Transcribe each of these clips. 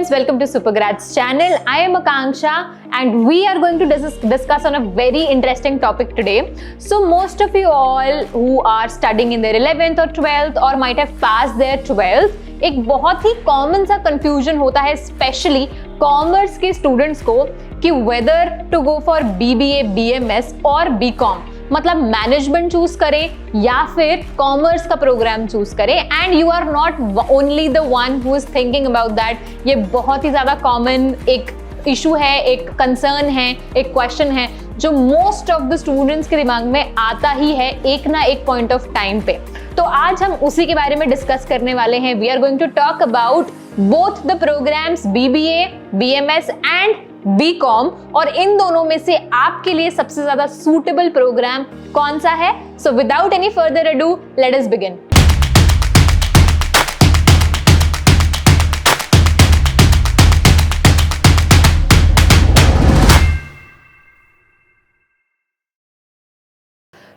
students, welcome to Supergrads channel. I am Akanksha and we are going to discuss on a very interesting topic today. So most of you all who are studying in their 11th or 12th or might have passed their 12th, एक बहुत ही common सा confusion होता है specially commerce के students को कि whether to go for BBA, BMS और BCom, मतलब मैनेजमेंट चूज करें या फिर कॉमर्स का प्रोग्राम चूज करें. And you are not only the one who is thinking about that. ये बहुत ही ज्यादा कॉमन एक इशू है, एक कंसर्न है, एक क्वेश्चन है जो मोस्ट ऑफ द स्टूडेंट्स के दिमाग में आता ही है एक ना एक पॉइंट ऑफ टाइम पे. तो आज हम उसी के बारे में डिस्कस करने वाले हैं. We are going to talk about both the programmes BBA, BMS and BCom, और इन दोनों में से आपके लिए सबसे ज्यादा सूटेबल प्रोग्राम कौन सा है. So without any further ado, let us begin.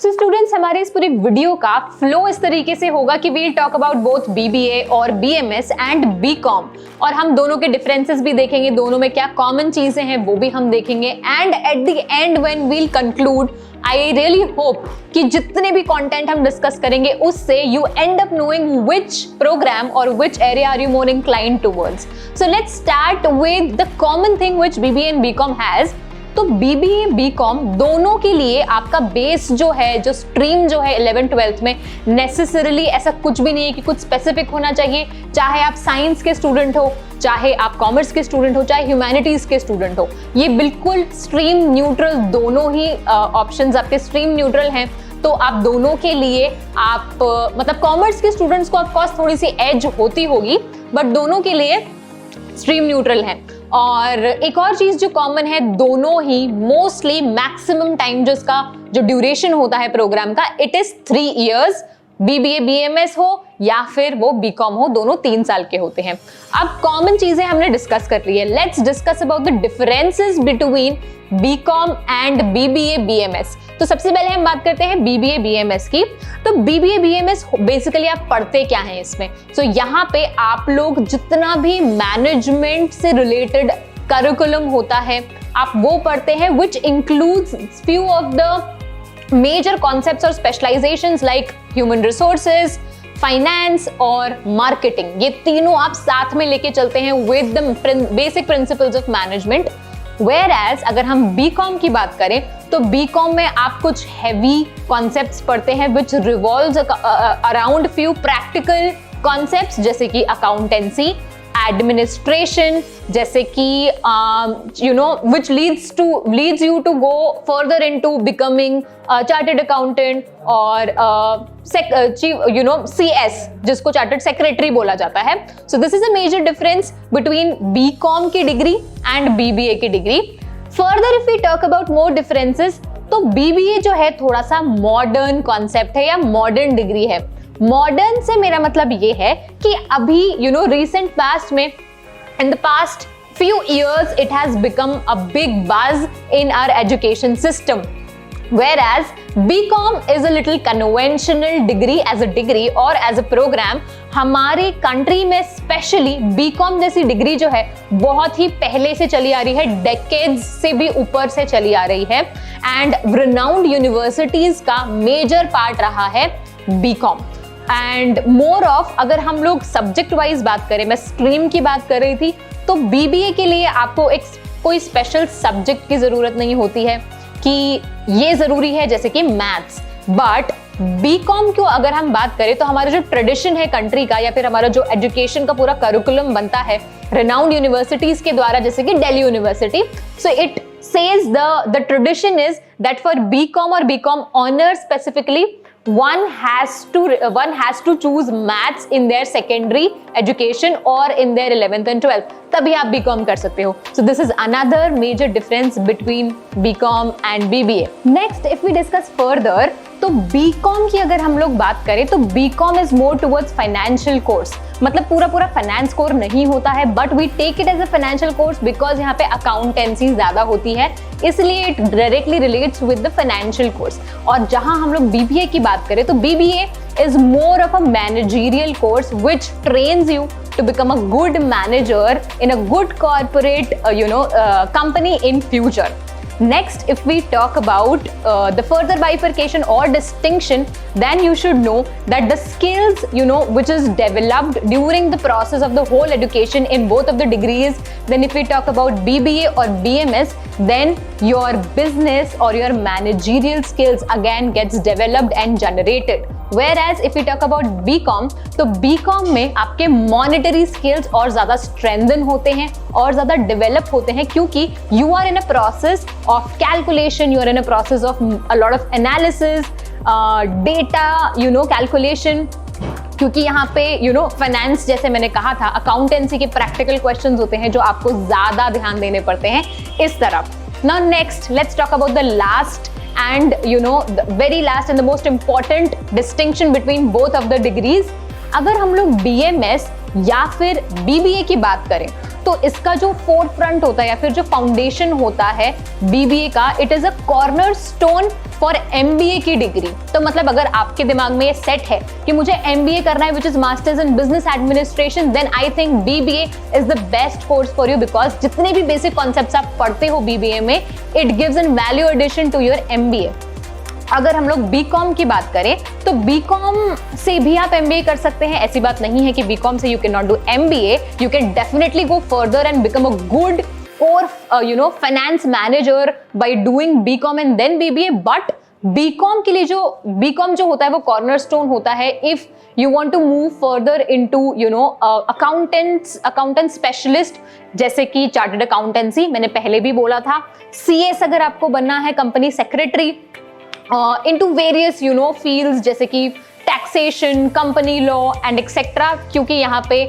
So students, हमारे इस पूरी वीडियो का फ्लो इस तरीके से होगा कि we'll talk about both BBA और BMS एंड BCom, और हम दोनों के डिफरेंसेस भी देखेंगे, दोनों में क्या कॉमन चीजें हैं वो भी हम देखेंगे. And at the end when we'll conclude, I really hope कि जितने भी कंटेंट हम डिस्कस करेंगे उससे you end up knowing which programme or which area are you more inclined towards. So let's start with the common thing which BBA and BCom has. तो BBA, BCom दोनों के लिए आपका बेस जो है, जो स्ट्रीम जो है 11th 12th में, नेसेसरली ऐसा कुछ भी नहीं है कि कुछ स्पेसिफिक होना चाहिए. चाहे आप साइंस के स्टूडेंट हो, चाहे आप कॉमर्स के स्टूडेंट हो, चाहे ह्यूमैनिटीज के स्टूडेंट हो, ये बिल्कुल स्ट्रीम न्यूट्रल, दोनों ही ऑप्शंस आपके स्ट्रीम न्यूट्रल हैं. तो आप दोनों के लिए आप मतलब कॉमर्स के स्टूडेंट्स को ऑफकोर्स थोड़ी सी एज होती होगी, बट दोनों के लिए स्ट्रीम न्यूट्रल है. और एक और चीज जो कॉमन है, दोनों ही मोस्टली मैक्सिमम टाइम जो इसका जो ड्यूरेशन होता है प्रोग्राम का, it is 3 years. BBA, BMS हो या फिर वो BCom हो, दोनों 3 साल के होते हैं. अब कॉमन चीजें हमने डिस्कस कर ली है. Let's discuss about the differences between BCom and BBA, BMS. तो सबसे पहले हम बात करते हैं BBA, BMS की. तो BBA, BMS बेसिकली आप पढ़ते क्या हैं इसमें. सो यहाँ पे आप लोग जितना भी मैनेजमेंट से रिलेटेड करिकुलम होता है आप वो पढ़ते हैं, which includes few of the major concepts or specializations like human resources, finance और marketing. ये तीनों आप साथ में लेके चलते हैं with the basic principles of management. Whereas अगर हम BCom की बात करें तो BCom में आप कुछ heavy concepts पढ़ते हैं which revolves around few practical concepts जैसे कि accountancy, एडमिनिस्ट्रेशन, जैसे कि which leads you to go further into becoming chartered accountant और CS, जिसको चार्टर्ड सेक्रेटरी बोला जाता है. So this is a major difference between BCom की डिग्री एंड BBA की डिग्री. Further if we talk about more differences, तो BBA जो है थोड़ा सा मॉडर्न कॉन्सेप्ट है या मॉडर्न डिग्री है. मॉडर्न से मेरा मतलब ये है कि अभी रिसेंट पास्ट में, in the past few years, it has become a big buzz in our education system. Whereas BCom is a little conventional degree as a degree or as a program. हमारे country में specially BCom जैसी degree जो है बहुत ही पहले से चली आ रही है, डेकेड्स से भी ऊपर से चली आ रही है. एंड renowned यूनिवर्सिटीज का मेजर पार्ट रहा है BCom. एंड मोर ऑफ, अगर हम लोग सब्जेक्ट वाइज बात करें, मैं स्ट्रीम की बात कर रही थी, तो BBA के लिए आपको एक कोई स्पेशल सब्जेक्ट की जरूरत नहीं होती है कि ये जरूरी है जैसे कि मैथ्स. बट BCom को अगर हम बात करें तो हमारा जो ट्रेडिशन है कंट्री का, या फिर हमारा जो एजुकेशन का पूरा करिकुलम बनता है रिनाउंड यूनिवर्सिटीज के द्वारा, जैसे कि Delhi university, so it says the tradition is that for BCom और BCom honours specifically, one has to choose maths in their secondary education or in their 11th and 12th. तभी आप BCom कर सकते हो. So this is another major difference between BCom and BBA. Next, if we discuss further, तो BCom की अगर हम लोग बात करें तो BCom is more towards financial course. मतलब पूरा फाइनेंस कोर नहीं होता है, but we take it as a financial course because यहाँ पे अकाउंटेंसी ज्यादा होती है, इसलिए it directly relates with the financial course. और जहां हम लोग BBA की बात करें तो BBA is more of a managerial course which trains you to become a good manager in a good corporate company in future. Next, if we talk about the further bifurcation or distinction, then you should know that the skills, which is developed during the process of the whole education in both of the degrees. Then if we talk about BBA or BMS, then your business or your managerial skills again gets developed and generated. Whereas if we talk about BCom, तो BCom में आपके monetary skills और ज़्यादा strengthen होते हैं और ज़्यादा develop होते हैं, क्योंकि you are in a process of calculation, you are in a process of a lot of analysis, data, calculation. क्योंकि यहाँ पे फाइनेंस, जैसे मैंने कहा था, अकाउंटेंसी के प्रैक्टिकल क्वेश्चंस होते हैं जो आपको ज़्यादा ध्यान देने पड़ते हैं इस तरफ. Now next, let's talk about the last and the very last and the most important distinction between both of the degrees. अगर हम लोग BMS या फिर BBA की बात करें तो इसका जो फोर्थ फ्रंट होता है या फिर जो फाउंडेशन होता है BBA का, it is a corner stone for MBA की डिग्री. तो मतलब अगर आपके दिमाग में ये सेट है कि मुझे MBA करना है which is masters in business administration, then I think BBA is the best course for you, because जितने भी बेसिक कॉन्सेप्ट्स आप पढ़ते हो BBA में, it gives an value addition to your MBA. अगर हम लोग BCom की बात करें तो BCom से भी आप MBA कर सकते हैं. ऐसी बात नहीं है कि BCom से you can not do MBA. You can definitely go further and become a good core finance manager by doing BCom and then BBA. But BCom के लिए BCom जो होता है वो कॉर्नरस्टोन होता है if you want to move further into accountant specialist, जैसे कि चार्टर्ड अकाउंटेंसी मैंने पहले भी बोला था. CS अगर आपको बनना है, company secretary, into various fields जैसे कि taxation, company law and etc. क्योंकि यहाँ पे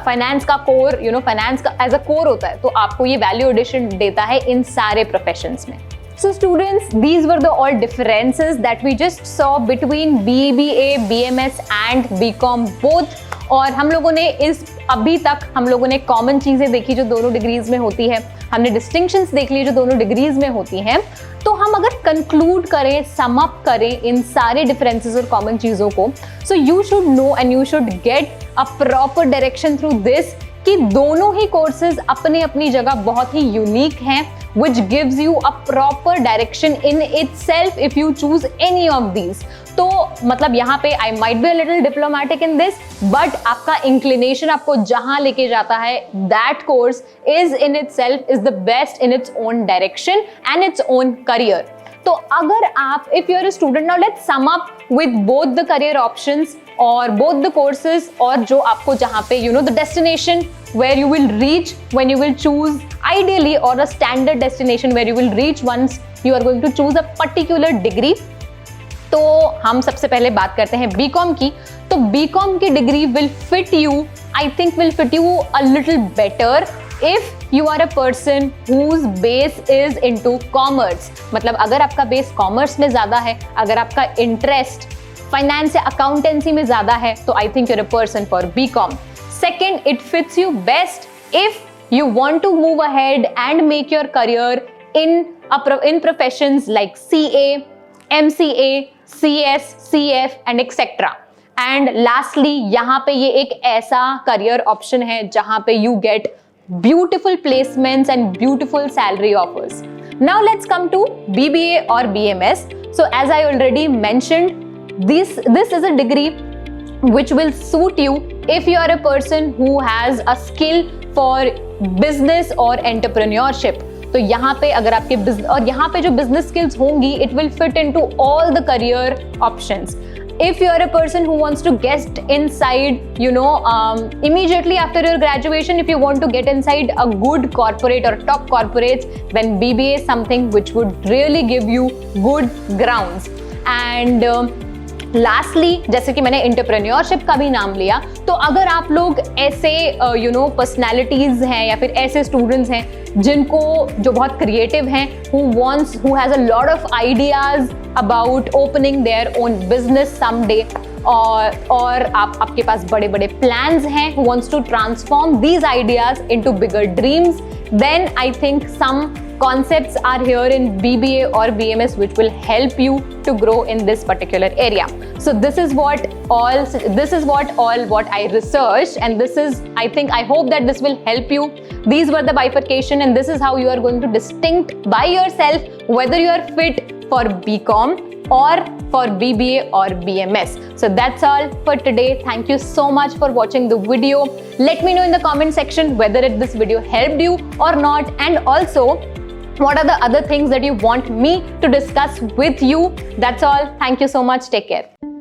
फाइनेंस का कोर, फाइनेंस का एज अ कोर होता है, तो आपको ये वैल्यू एडिशन देता है इन सारे प्रोफेशंस में. So students, these were the all differences that we just saw between BBA, BMS and BCom both. और हम लोगों ने अभी तक हम लोगों ने कॉमन चीजें देखी जो दोनों डिग्रीज में होती है, हमने डिस्टिंक्शंस देख लिए जो दोनों डिग्रीज में होती हैं. तो हम अगर कंक्लूड करें, सम अप करें इन सारे डिफरेंसेस और कॉमन चीजों को, so you should know and you should get a proper direction through this कि दोनों ही कोर्सेज अपनी अपनी जगह बहुत ही यूनिक हैं, which gives you a proper direction in itself if you choose any of these. तो मतलब यहाँ पे I might be a little diplomatic in this, but आपका inclination आपको जहाँ लेके जाता है, that course is in itself is the best in its own direction and its own career. तो अगर आप, if you are a student, now let's sum up with both the career options or both the courses, और जो आपको जहाँ पे the destination where you will reach when you will choose ideally, or a standard destination where you will reach once you are going to choose a particular degree. तो हम सबसे पहले बात करते हैं BCom की. तो BCom की degree will fit you, I think will fit you a little better if you are a person whose base is into commerce. मतलब अगर आपका बेस कॉमर्स में ज्यादा है, अगर आपका इंटरेस्ट फाइनेंस या अकाउंटेंसी में ज्यादा है, तो I think you're a person for BCom. Second, it fits you best if you want to move ahead and make your career in professions like CA, MCA, CS, CF and etc. And lastly, यहाँ पे ये एक ऐसा career option है जहाँ पे you get beautiful placements and beautiful salary offers. Now let's come to BBA or BMS. So as I already mentioned, this is a degree which will suit you if you are a person who has a skill for business or entrepreneurship. तो यहाँ पे अगर आपके और यहाँ पे जो business skills होंगी, it will fit into all the career options. If you are a person who wants to get inside, immediately after your graduation, if you want to get inside a good corporate or top corporates, then BBA is something which would really give you good grounds. And lastly, जैसे कि मैंने entrepreneurship का भी नाम लिया, तो अगर आप लोग ऐसे पर्सनैलिटीज हैं या फिर ऐसे स्टूडेंट्स हैं जिनको जो बहुत क्रिएटिव हैं, who has a lot of ideas about opening their own business someday, और आपके पास बड़े बड़े plans हैं, who wants to transform these ideas into bigger dreams, then I think some concepts are here in BBA or BMS which will help you to grow in this particular area. So this is what I researched, and I hope that this will help you. These were the bifurcation, and this is how you are going to distinct by yourself whether you are fit for BCom or for BBA or BMS. So that's all for today. Thank you so much for watching the video. Let me know in the comment section whether this video helped you or not, and also what are the other things that you want me to discuss with you. That's all. Thank you so much. Take care.